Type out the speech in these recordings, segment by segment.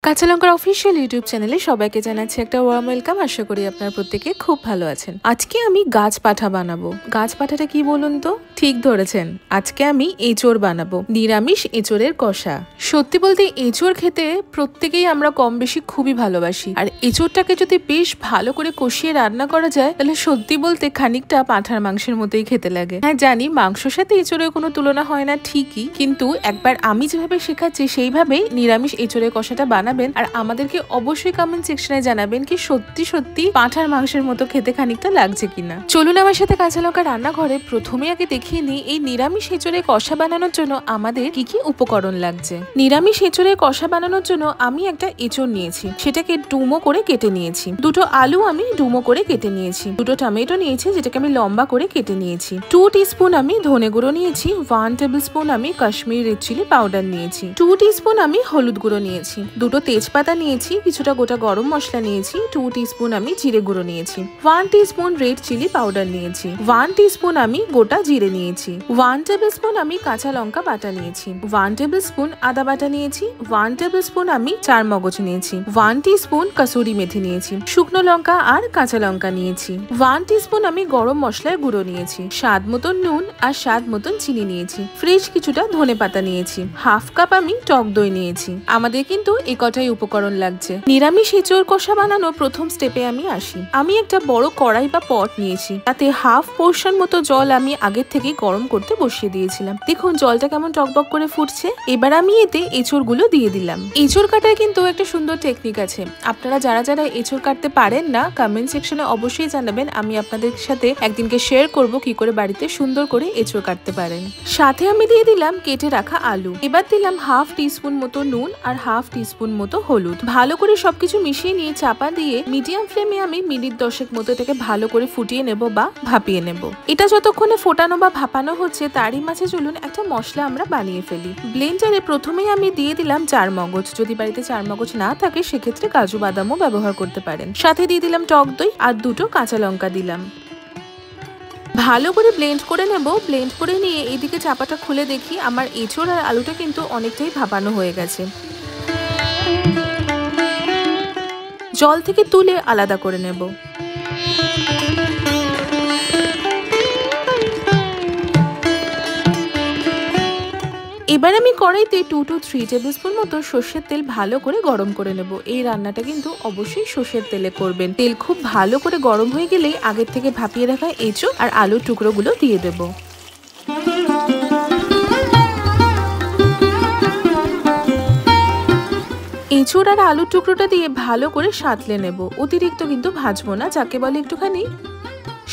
কাঁচা লঙ্কার official YouTube চ্যানেলে সবাইকে জানাচ্ছি একটা ওয়ার্ম ওয়েলকাম। আশা করি আপনারা প্রত্যেকে খুব ভালো আছেন। আজকে আমি গাছ পাঠা বানাবো। গাছ পাঠাটা কি বলুন তো? ঠিক ধরেছেন, আজকে আমি এঁচোড় বানাবো, নিরামিষ এঁচোড়ের কষা। সত্যি বলতে এঁচোড় খেতে প্রত্যেকেই আমরা কম বেশি খুবই ভালোবাসি, আর এঁচোড়টাকে যদি বেশ ভালো করে কষিয়ে রান্না করা যায় তাহলে সত্যি বলতে খানিকটা পাঁঠার মাংসের মতোই খেতে লাগে। হ্যাঁ জানি মাংসের সাথে এঁচোড়ের কোনো তুলনা হয় না ঠিকই, কিন্তু একবার আমি যেভাবে শেখাচ্ছি সেইভাবেই নিরামিষ এঁচোড়ের কষাটা বানাবেন, আর আমাদেরকে অবশ্যই কমেন্ট সেকশনে জানাবেন কি সত্যি সত্যি পাঁঠার মাংসের মতো খেতে খানিকটা লাগছে কিনা। চলুন আমার সাথে কাঁচা লঙ্কা রান্নাঘরে। প্রথমে আগে দেখিয়ে নিই এই নিরামিষ এঁচোড়ের কষা বানানোর জন্য আমাদের কি কি উপকরণ লাগছে। নিরামিষ এঁচোড়ের কষা বানানোর জন্য আমি একটা এঁচোড় নিয়েছি, সেটাকে ডুমো করে কেটে নিয়েছি। দুটো আলু আমি ডুমো করে কেটে নিয়েছি। দুটো টমেটো নিয়েছি, যেটাকে আমি লম্বা করে কেটে নিয়েছি। 2 টিস্পুন আমি ধনে গুঁড়ো নিয়েছি। 1 টেবিল স্পুন আমি কাশ্মীরি রেড চিলি পাউডার নিয়েছি। 2 টিস্পুন আমি হলুদ গুঁড়ো নিয়েছি। দুটো তেজপাতা নিয়েছি। কিছুটা গোটা গরম মশলা নিয়েছি। 2 টিস্পুন আমি জিরে গুঁড়ো নিয়েছি। 1 টিস্পুন রেড চিলি পাউডার নিয়েছি। 1 টিস্পুন আমি গোটা জিরে নিয়েছি। 1 টেবিল স্পুন আমি কাঁচা লঙ্কা বাটা নিয়েছি। 1 টেবিল স্পুন আদা বাটা নিয়েছি। 1 টেবিল স্পুন আমি চার মগজ নিয়েছি। 1 টিস্পুন কাসুরি মেথি নিয়েছি। শুকনো লঙ্কা আর কাঁচা লঙ্কা নিয়েছি। 1 টিস্পুন আমি গরম মশলার গুঁড়ো নিয়েছি। স্বাদ মতন নুন আর স্বাদ মতন চিনি নিয়েছি। ফ্রেশ কিছুটা ধনে পাতা নিয়েছি। হাফ কাপ আমি টক দই নিয়েছি। আমাদের কিন্তু এই কটাই উপকরণ লাগছে। নিরামিষ এঁচোড় কষা বানানোর প্রথম স্টেপে আমি আসি। আমি একটা বড় কড়াই বা পট নিয়েছি, তাতে হাফ পোর্শন মতো জল আমি আগের থেকে গরম করতে বসিয়ে দিয়েছিলাম। দেখুন জলটা কেমন টকবক করে ফুটছে। এবার আমি এতে এঁচোড় গুলো দিয়ে দিলাম। এঁচোড় কাটার কিন্তু একটা সুন্দর টেকনিক আছে। আপনারা যারা যারা এঁচোড় কাটতে পারেন না কমেন্ট সেকশনে অবশ্যই জানাবেন, আমি আপনাদের সাথে একদিনকে শেয়ার করব কি করে বাড়িতে সুন্দর করে এঁচোড় কাটতে পারেন। সাথে আমি দিয়ে দিলাম কেটে রাখা আলু। এবার দিলাম হাফ টিস্পুন মতো নুন আর হাফ টিস্পুন মতো হলুদ। ভালো করে সবকিছু মিশিয়ে নিয়ে চাপা দিয়ে মিডিয়াম ফ্লেমে আমি মিনিট 10 মতো এটাকে ভালো করে ফুটিয়ে নেব বা ভাপিয়ে নেব। এটা যতক্ষণে ফোটানো বা ভাপানো হচ্ছে তারই মাঝে চলুন একটা মশলা আমরা বানিয়ে ফেলি। ব্লেন্ডারে প্রথমেই আমি দিয়ে দিলাম চার মগজ। যদি বাড়িতে চার মগজ না থাকে সেক্ষেত্রে কাজু বাদামও ব্যবহার করতে পারেন। সাথে দিয়ে দিলাম টক দই আর দুটো কাঁচা লঙ্কা দিলাম। ভালো করে ব্লেন্ড করে নেব। ব্লেন্ড করে নিয়ে এইদিকে চাপাটা খুলে দেখি আমার এঁচোড় আর আলুটা কিন্তু অনেকটাই ভাপানো হয়ে গেছে। জল থেকে তুলে আলাদা করে নেব। এবার আমি কড়াইতে 2 to 3 টেবিল স্পুন মতো সর্ষের তেল ভালো করে গরম করে নেব। এই রান্নাটা কিন্তু অবশ্যই সর্ষের তেলে করবেন। তেল খুব ভালো করে গরম হয়ে গেলেই আগের থেকে ভাপিয়ে রাখা এঁচোড় আর আলুর টুকরোগুলো দিয়ে দেব। এঁচোড় আর আলুর টুকরোটা দিয়ে ভালো করে সাঁতলে নেব। অতিরিক্ত কিন্তু ভাজবো না, যাকে বলে একটুখানি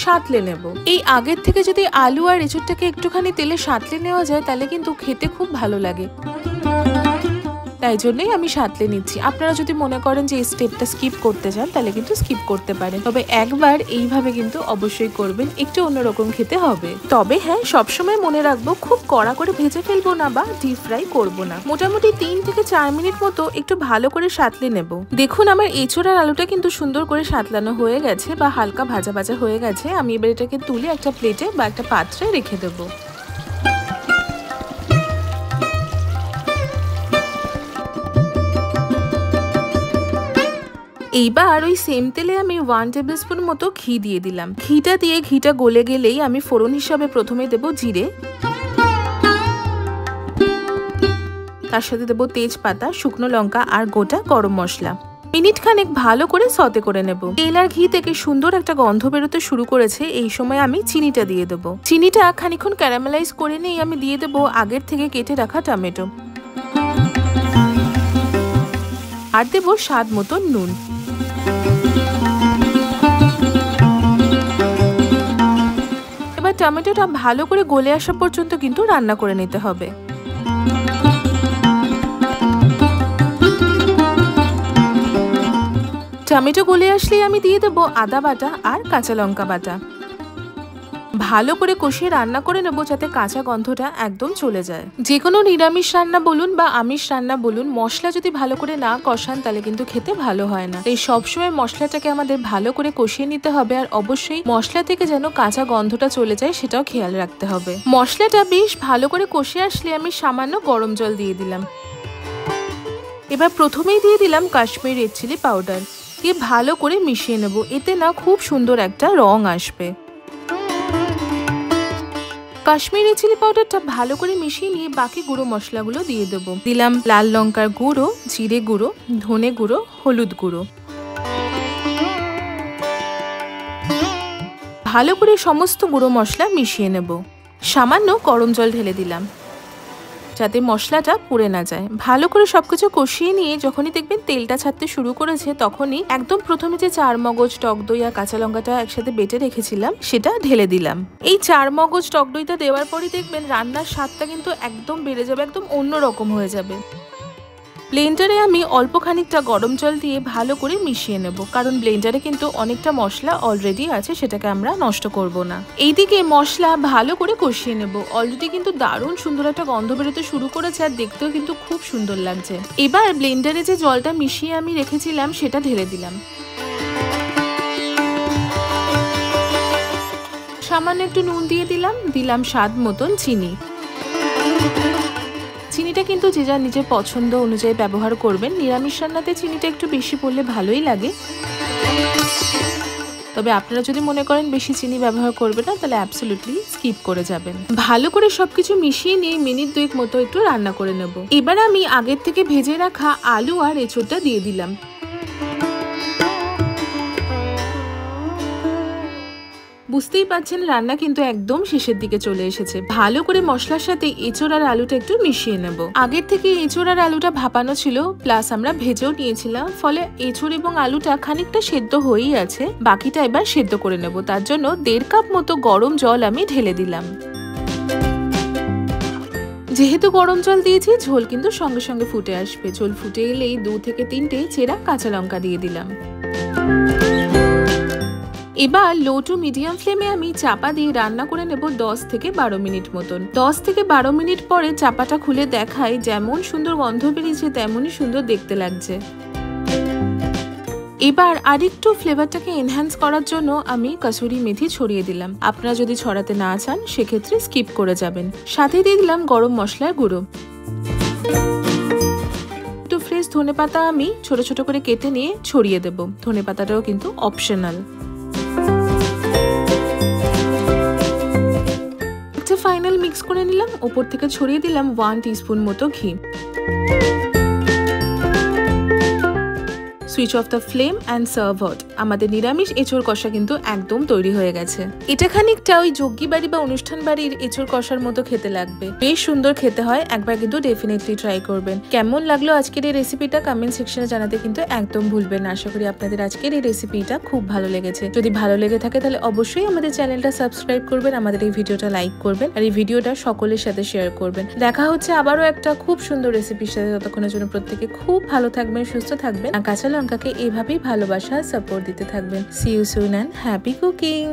সাঁতলে নেব। এই আগের থেকে যদি আলু আর এঁচোড়টাকে একটুখানি তেলে সাঁতলে নেওয়া যায় তাহলে কিন্তু খেতে খুব ভালো লাগে, তাই জন্যই আমি সাঁতলে নিচ্ছি। আপনারা যদি মনে করেন যে এই স্টেপটা স্কিপ করতে চান তাহলে কিন্তু স্কিপ করতে পারেন, তবে একবার এইভাবে কিন্তু অবশ্যই করবেন, একটু অন্যরকম খেতে হবে। তবে হ্যাঁ, সবসময় মনে রাখবো খুব কড়া করে ভেজে ফেলবো না বা ডিপ ফ্রাই করবো না। মোটামুটি 3 থেকে 4 মিনিট মতো একটু ভালো করে সাঁতলে নেব। দেখুন আমার এঁচোড় আর আলুটা কিন্তু সুন্দর করে সাঁতলানো হয়ে গেছে বা হালকা ভাজা ভাজা হয়ে গেছে। আমি এবার এটাকে তুলে একটা প্লেটে বা একটা পাত্রে রেখে দেবো। এইবার ওই সেম তেলে আমি 1 টেবিল স্পুন মতো ঘি দিয়ে দিলাম। ঘিটা গলে গেলেই আমি ফোড়ন হিসাবে প্রথমে দেব জিরে, তার সাথে দেব তেজপাতা, শুকনো লঙ্কা আর গোটা গরম মশলা। মিনিট খানেক ভালো করে সতে করে নেব। তেল আর ঘি থেকে সুন্দর একটা গন্ধ বেরোতে শুরু করেছে। এই সময় আমি চিনিটা দিয়ে দেবো। চিনিটা খানিকক্ষণ ক্যারামেলাইজ করে নিয়ে আমি দিয়ে দেবো আগের থেকে কেটে রাখা টমেটো, আর দেবো স্বাদ মতো নুন। এবার টমেটোটা ভালো করে গলে আসা পর্যন্ত কিন্তু রান্না করে নিতে হবে। টমেটো গলে আসলেই আমি দিয়ে দেবো আদা বাটা আর কাঁচা লঙ্কা বাটা। ভালো করে কষিয়ে রান্না করে নেবো যাতে কাঁচা গন্ধটা একদম চলে যায়। যে কোনো নিরামিষ রান্না বলুন বা আমিষ রান্না বলুন, মশলা যদি ভালো করে না কষান তাহলে কিন্তু খেতে ভালো হয় না। এই সবসময় মশলাটাকে আমাদের ভালো করে কষিয়ে নিতে হবে, আর অবশ্যই মশলা থেকে যেন কাঁচা গন্ধটা চলে যায় সেটাও খেয়াল রাখতে হবে। মশলাটা বেশ ভালো করে কষিয়ে আসলে আমি সামান্য গরম জল দিয়ে দিলাম। এবার প্রথমেই দিয়ে দিলাম কাশ্মীরি রেড চিলি পাউডার, দিয়ে ভালো করে মিশিয়ে নেব। এতে না খুব সুন্দর একটা রং আসবে। কাশ্মীরি চিলি পাউডারটা ভালো করে মিশিয়ে নিয়ে বাকি গুঁড়ো মশলাগুলো দিয়ে দেবো। দিলাম লাল লঙ্কার গুঁড়ো, জিরে গুঁড়ো, ধনে গুঁড়ো, হলুদ গুঁড়ো। ভালো করে সমস্ত গুঁড়ো মশলা মিশিয়ে নেব। সামান্য গরম জল ঢেলে দিলাম যাতে মশলাটা পুড়ে না যায়। ভালো করে সবকিছু কষিয়ে নিয়ে যখনই দেখবেন তেলটা ছাড়তে শুরু করেছে, তখনই একদম প্রথমে যে 4 মগজ, টক দই আর কাঁচা লঙ্কাটা একসাথে বেটে রেখেছিলাম সেটা ঢেলে দিলাম। এই 4 মগজ টক দইটা দেওয়ার পরই দেখবেন রান্নার স্বাদটা কিন্তু একদম বেড়ে যাবে, একদম অন্য রকম হয়ে যাবে। ব্লেন্ডারে আমি অল্প খানিকটা গরম জল দিয়ে ভালো করে মিশিয়ে নেব, কারণ ব্লেন্ডারে কিন্তু অনেকটা মশলা অলরেডি আছে, সেটাকে আমরা নষ্ট করব না। এইদিকে মশলা ভালো করে কষিয়ে নেব। অলরেডি কিন্তু দারুণ সুন্দর একটা গন্ধ বেরোতে শুরু করেছে আর দেখতেও কিন্তু খুব সুন্দর লাগছে। এবার ব্লেন্ডারে যে জলটা মিশিয়ে আমি রেখেছিলাম সেটা ঢেলে দিলাম। সামান্য একটু নুন দিয়ে দিলাম স্বাদ মতন চিনি। চিনিটা কিন্তু যে যার নিজের পছন্দ অনুযায়ী ব্যবহার করবেন। নিরামিষ রান্নাতে চিনিটা একটু বেশি পড়লে ভালোই লাগে, তবে আপনারা যদি মনে করেন বেশি চিনি ব্যবহার করবেন না, তাহলে অ্যাবসলিউটলি স্কিপ করে যাবেন। ভালো করে সবকিছু মিশিয়ে নিয়ে মিনিট 2 মতো একটু রান্না করে নেব। এবার আমি আগের থেকে ভেজে রাখা আলু আর এঁচোড়টা দিয়ে দিলাম। বুঝতেই পারছেন রান্না কিন্তু একদম শেষের দিকে চলে এসেছে। ভালো করে মশলার সাথে এঁচোড় আর আলুটা একটু মিশিয়ে নেব। আগের থেকে এঁচোড় আর আলুটা ভাপানো ছিল, প্লাস আমরা ভেজেও নিয়েছিলাম, ফলে এঁচোড় এবং আলুটা খানিকটা সেদ্ধ হয়েই আছে। বাকিটা এবার সেদ্ধ করে নেব। তার জন্য 1.5 কাপ মতো গরম জল আমি ঢেলে দিলাম। যেহেতু গরম জল দিয়েছি, ঝোল কিন্তু সঙ্গে সঙ্গে ফুটে আসবে। ঝোল ফুটে এলেই 2 থেকে 3টে চেরা কাঁচা লঙ্কা দিয়ে দিলাম। এবার লো টু মিডিয়াম ফ্লেমে আমি চাপা দিয়ে রান্না করে নেব 10 থেকে 12 মিনিট মতন। 10 থেকে 12 মিনিট পরে চাপাটা খুলে দেখাই যেমন সুন্দর গন্ধ বেরিয়েছে তেমনই সুন্দর দেখতে লাগছে। এবার আরেকটু ফ্লেভারটাকে এনহ্যান্স করার জন্য আমি কসুরি মেথি ছড়িয়ে দিলাম। আপনারা যদি ছড়াতে না চান সেক্ষেত্রে স্কিপ করে যাবেন। সাথে দিয়ে দিলাম গরম মশলার গুঁড়ো। একটু ফ্রেশ ধনেপাতা আমি ছোট ছোট করে কেটে নিয়ে ছড়িয়ে দেব। ধনেপাতাটাও কিন্তু অপশনাল। ফাইনাল মিক্স করে নিলাম। ওপর থেকে ছড়িয়ে দিলাম 1 টিস্পুন মতো ঘি। Switch off the flame and serve hot. আমাদের নিরামিষ এঁচোড় কষা কিন্তু একদম তৈরি হয়ে গেছে। এটা খানিকটা ওই যজ্ঞী বাড়ি বা অনুষ্ঠান বাড়ির এঁচোড় কষার মতো খেতে লাগবে। বেশ সুন্দর খেতে হয়, একবার কিন্তু ডেফিনেটলি ট্রাই করবেন। কেমন লাগলো আজকের এই রেসিপিটা কমেন্ট সেকশনে জানাতে কিন্তু একদম ভুলবেন না। আশা করি আপনাদের আজকের এই রেসিপিটা খুব ভালো লেগেছে। যদি ভালো লেগে থাকে তাহলে অবশ্যই আমাদের চ্যানেলটা সাবস্ক্রাইব করবেন, আমাদের এই ভিডিওটা লাইক করবেন আর এই ভিডিওটা সকলের সাথে শেয়ার করবেন। দেখা হচ্ছে আবারও একটা খুব সুন্দর রেসিপির সাথে। ততক্ষণের জন্য প্রত্যেকে খুব ভালো থাকবেন, সুস্থ থাকবেন আর কাঁচা লঙ্কাকে এভাবেই ভালোবাসা সাপোর্ট দিতে থাকবেন। See you soon and happy cooking!